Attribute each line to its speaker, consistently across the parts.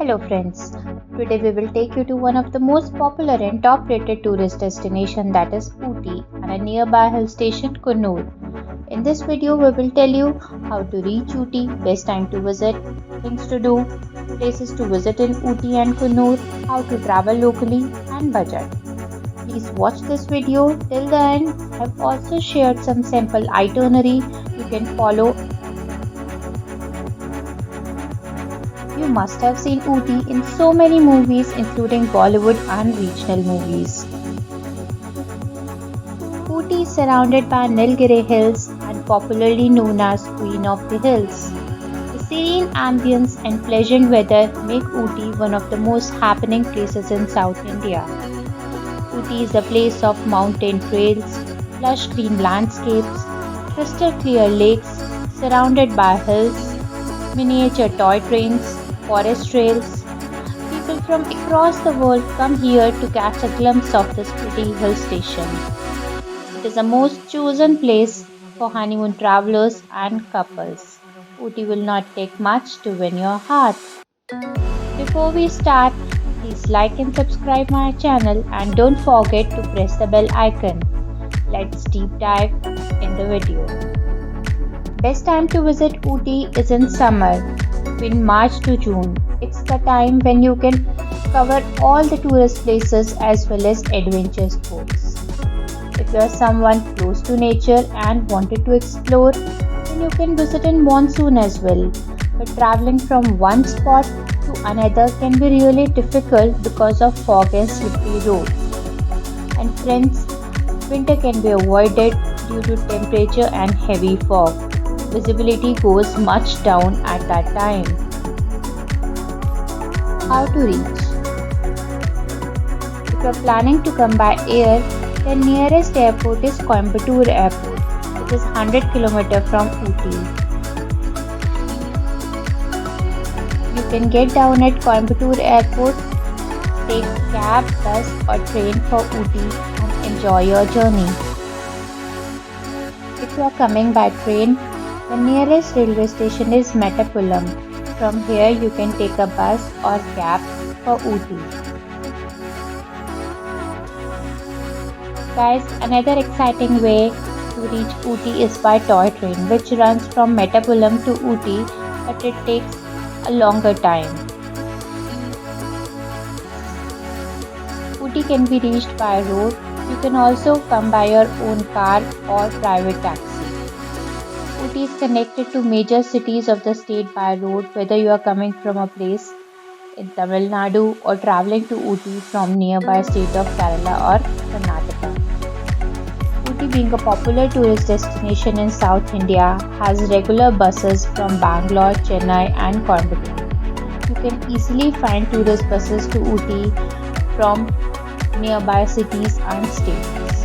Speaker 1: Hello friends, today we will take you to one of the most popular and top rated tourist destination, that is Ooty and a nearby hill station Coonoor. In this video we will tell you how to reach Ooty, best time to visit, things to do, places to visit in Ooty and Coonoor, how to travel locally and budget. Please watch this video till the end. I have also shared some simple itinerary you can follow. You must have seen Ooty in so many movies including Bollywood and regional movies. Ooty is surrounded by Nilgiris hills and popularly known as Queen of the Hills. The serene ambience and pleasant weather make Ooty one of the most happening places in South India. Ooty is a place of mountain trails, lush green landscapes, crystal clear lakes surrounded by hills, miniature toy trains, forest trails. People from across the world come here to catch a glimpse of this pretty hill station. It is a most chosen place for honeymoon travelers and couples. Ooty will not take much to win your heart. Before we start, please like and subscribe my channel and don't forget to press the bell icon. Let's deep dive in the video. Best time to visit Ooty is in summer, between March to June. It's the time when you can cover all the tourist places as well as adventure sports. If you are someone close to nature and wanted to explore, then you can visit in monsoon as well. But traveling from one spot to another can be really difficult because of fog and slippery roads. And friends, winter can be avoided due to temperature and heavy fog. Visibility goes much down at that time. How to reach? If you are planning to come by air, the nearest airport is Coimbatore Airport. It is 100 km from Ooty. You can get down at Coimbatore Airport, take cab, bus or train for Ooty and enjoy your journey. If you are coming by train, the nearest railway station is Metapullam. From here you can take a bus or cab for Ooty. Guys, another exciting way to reach Ooty is by toy train, which runs from Metapullam to Ooty, but it takes a longer time. Ooty can be reached by road. You can also come by your own car or private taxi. Ooty is connected to major cities of the state by road, whether you are coming from a place in Tamil Nadu or traveling to Ooty from nearby state of Kerala or Karnataka. Ooty, being a popular tourist destination in South India, has regular buses from Bangalore, Chennai and Coimbatore. You can easily find tourist buses to Ooty from nearby cities and states.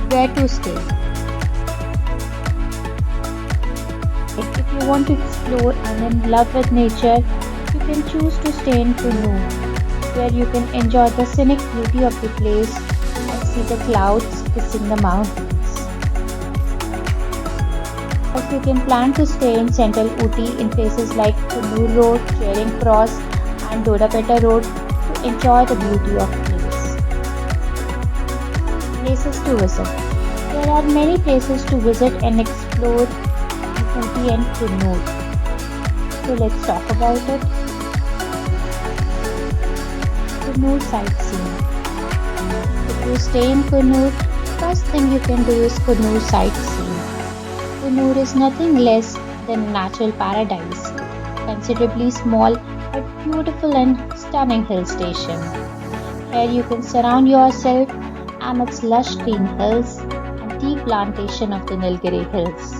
Speaker 1: Where to stay? If you want to explore and in love with nature, you can choose to stay in Coonoor, where you can enjoy the scenic beauty of the place and see the clouds kissing the mountains. Or you can plan to stay in central Ooty in places like Coonoor Road, Charing Cross and Dodabetta Road to enjoy the beauty of the place. Places to visit. There are many places to visit and explore Ooty and Coonoor. So let's talk about it. Coonoor sightseeing. If you stay in Coonoor, first thing you can do is Coonoor sightseeing. Coonoor is nothing less than a natural paradise, considerably small but beautiful and stunning hill station. Here you can surround yourself amidst lush green hills and tea plantation of the Nilgiris hills.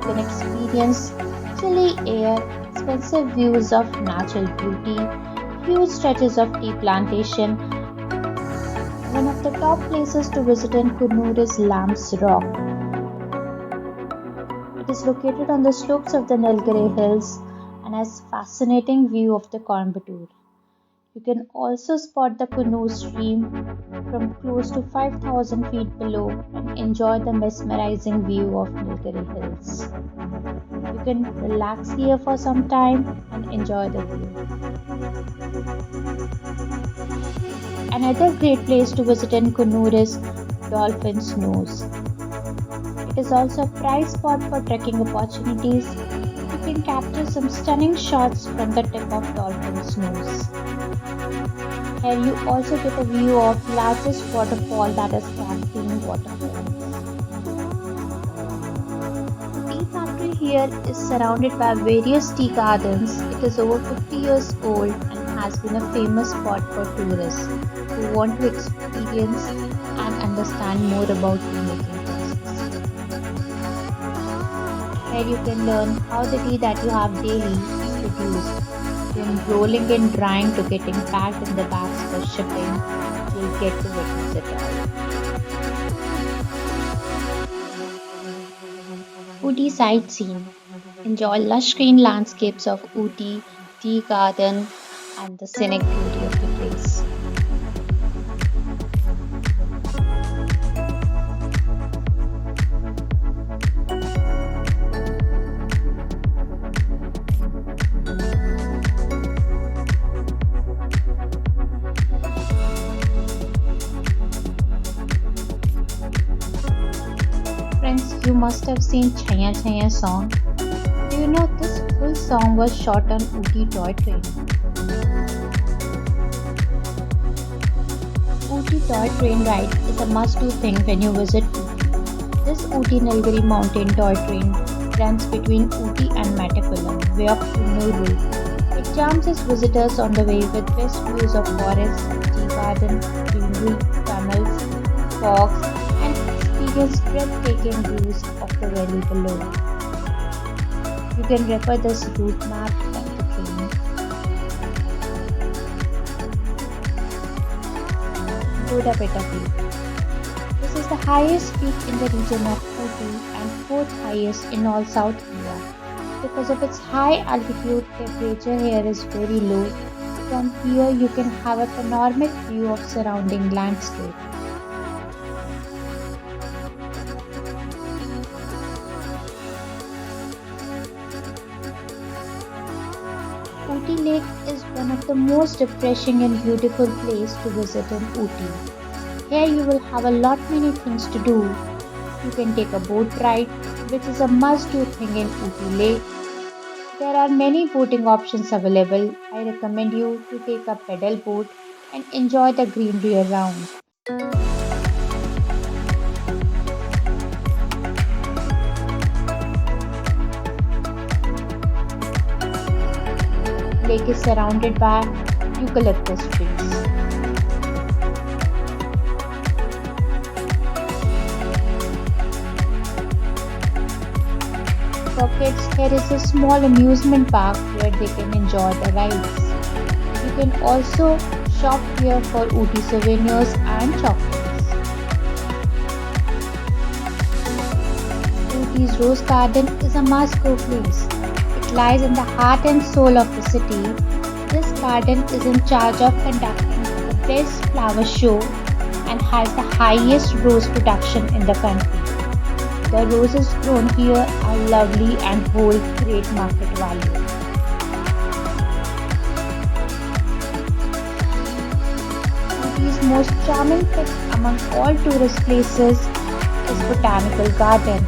Speaker 1: You can experience chilly air, expensive views of natural beauty, huge stretches of tea plantation. One of the top places to visit in Coonoor is Lamb's Rock. It is located on the slopes of the Nilgiris hills and has fascinating view of the Coimbatore. You can also spot the Coonoor stream from close to 5,000 feet below and enjoy the mesmerizing view of Nilgiris Hills. You can relax here for some time and enjoy the view. Another great place to visit in Coonoor is Dolphin's Nose. It is also a prize spot for trekking opportunities. You can capture some stunning shots from the tip of Dolphin's Nose. Here you also get a view of largest waterfall, that is Cascade Waterfall. The tea factory here is surrounded by various tea gardens. It is over 50 years old and has been a famous spot for tourists who want to experience and understand more about tea making process. Here you can learn how the tea that you have daily is produced, from rolling and drying to getting packed in the bags for shipping. You'll get to witness it all. Ooty sightseeing. Enjoy lush green landscapes of Ooty, tea garden, and the scenic beauty of the place. Friends, you must have seen Chaya Chaya song. Do you know this full song was shot on Ooty toy train? Ooty toy train ride is a must-do thing when you visit Ooty. This Ooty Nilgiris mountain toy train runs between Ooty and Mattakulam, way of Coonoor. It charms its visitors on the way with best views of forests, tea garden, greenery, tunnels, fogs, and experience breathtaking views of the valley below. You can refer this route map of the train. Dodabetta Peak. This is the highest peak in the region of Ooty and fourth highest in all South India. Because of its high altitude, temperature here is very low. From here you can have a panoramic view of surrounding landscape. Ooty Lake is one of the most refreshing and beautiful places to visit in Ooty. Here you will have a lot many things to do. You can take a boat ride, which is a must-do thing in Ooty Lake. There are many boating options available. I recommend you to take a pedal boat and enjoy the greenery around. Lake is surrounded by eucalyptus trees. For kids, here is a small amusement park where they can enjoy the rides. You can also shop here for Ooty souvenirs and chocolates. Ooty's Rose Garden is a must-go place. It lies in the heart and soul of the city. This garden is in charge of conducting the best flower show and has the highest rose production in the country. The roses grown here are lovely and hold great market value. Ooty's most charming pick among all tourist places is Botanical Garden.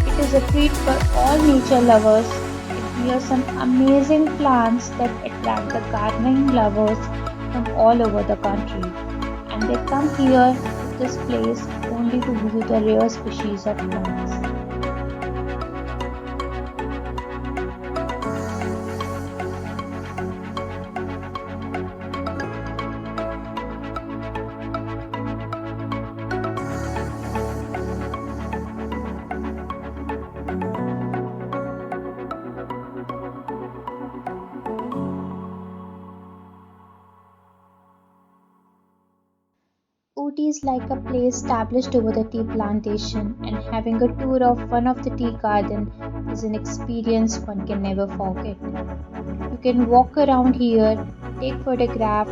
Speaker 1: It is a treat for all nature lovers. It bears some amazing plants that attract the gardening lovers from all over the country, and they come here to this place only to view the rare species of plants. Ooty is like a place established over the tea plantation, and having a tour of one of the tea garden is an experience one can never forget. You can walk around here, take photograph,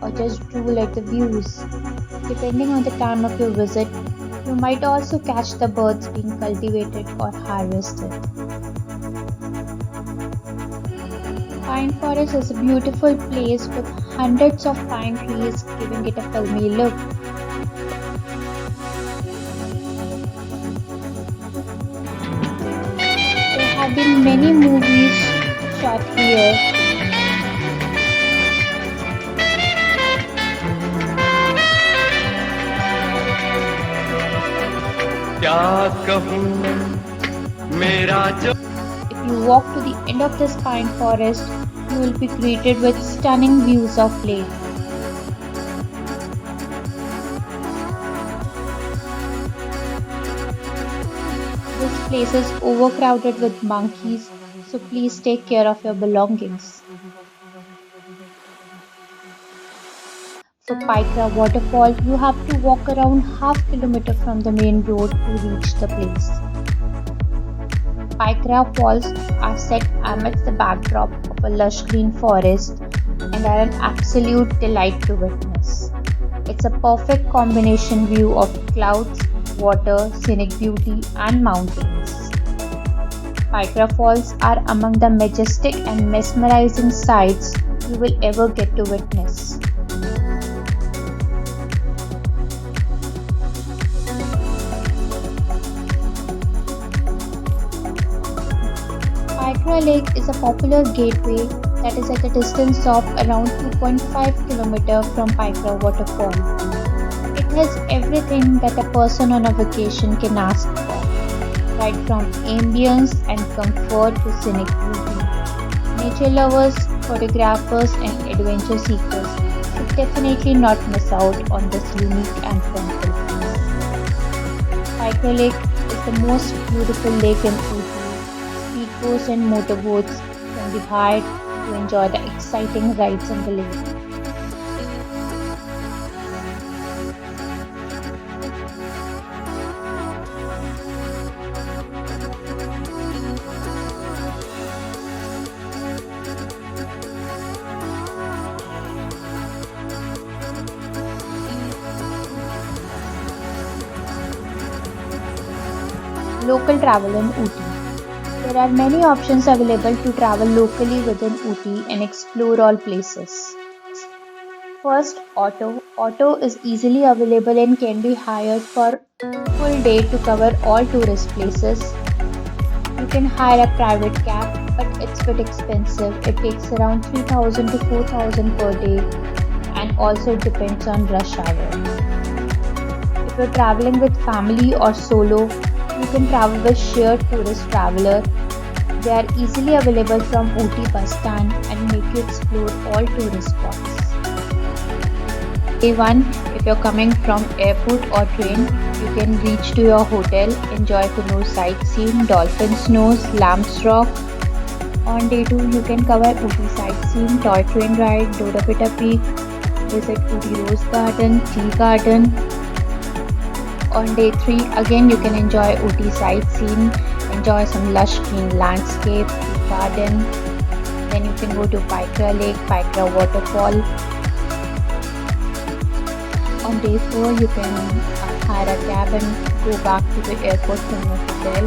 Speaker 1: or just drool at the views. Depending on the time of your visit, you might also catch the birds being cultivated or harvested. Pine Forest is a beautiful place with hundreds of pine trees giving it a filmy look. There have been many movies shot here. If you walk to the end of this pine forest, you will be greeted with stunning views of lake. This place is overcrowded with monkeys, so please take care of your belongings. For Pythra waterfall, you have to walk around half kilometer from the main road to reach the place. Pythra falls are set amidst the backdrop of a lush green forest and are an absolute delight to witness. It's a perfect combination view of clouds, water, scenic beauty and mountains. Pythra Falls are among the majestic and mesmerizing sights you will ever get to witness. Pythra Lake is a popular gateway that is at a distance of around 2.5 km from Pythra waterfall. It has everything that a person on a vacation can ask for, right from ambience and comfort to scenic beauty. Nature lovers, photographers and adventure seekers should definitely not miss out on this unique and fun place. Pythra Lake is the most beautiful lake in Ooty. Speedboats and motorboats can be hired to enjoy the exciting rides in the lake. Local travel in Ooty. There are many options available to travel locally within Ooty and explore all places. First, auto. Auto is easily available and can be hired for full day to cover all tourist places. You can hire a private cab, but it's a bit expensive. It takes around 3,000 to 4,000 per day and also depends on rush hour. If you're traveling with family or solo, you can travel with shared tourist traveler. They are easily available from Ooty bus stand and make you explore all tourist spots. Day 1, if you're coming from airport or train, you can reach to your hotel, enjoy Coonoor sightseeing, Dolphin's Nose, Lamb's Rock. On day 2, you can cover Ooty sightseeing, toy train ride, Dodabetta Peak, visit Ooty Rose Garden, Tea Garden. On day 3, again you can enjoy Ooty sightseeing, enjoy some lush green landscape, Tea Garden. Then you can go to Pythra Lake, Pythra waterfall. On day 4, you can hire a cab and go back to the airport from your hotel.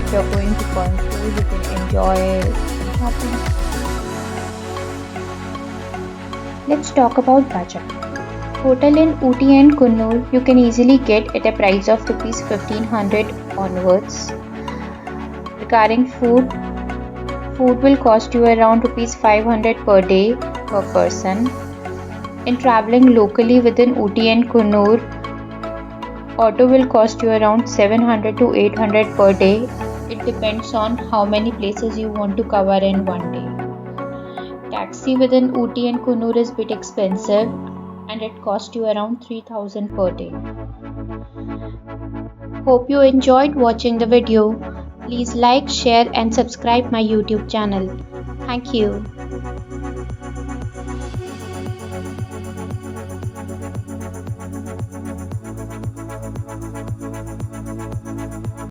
Speaker 1: If you're going to Coonoor, you can enjoy some shopping. Let's talk about budget. Hotel in Ooty and Coonoor you can easily get at a price of Rs 1,500 onwards. Regarding food will cost you around Rs 500 per day per person. In traveling locally within Ooty and Coonoor, auto will cost you around 700 to 800 per day. It depends on how many places you want to cover in one day. Taxi within Ooty and Coonoor is a bit expensive and it costs you around 3,000 per day. Hope you enjoyed watching the video. Please like, share and subscribe my YouTube channel. Thank you.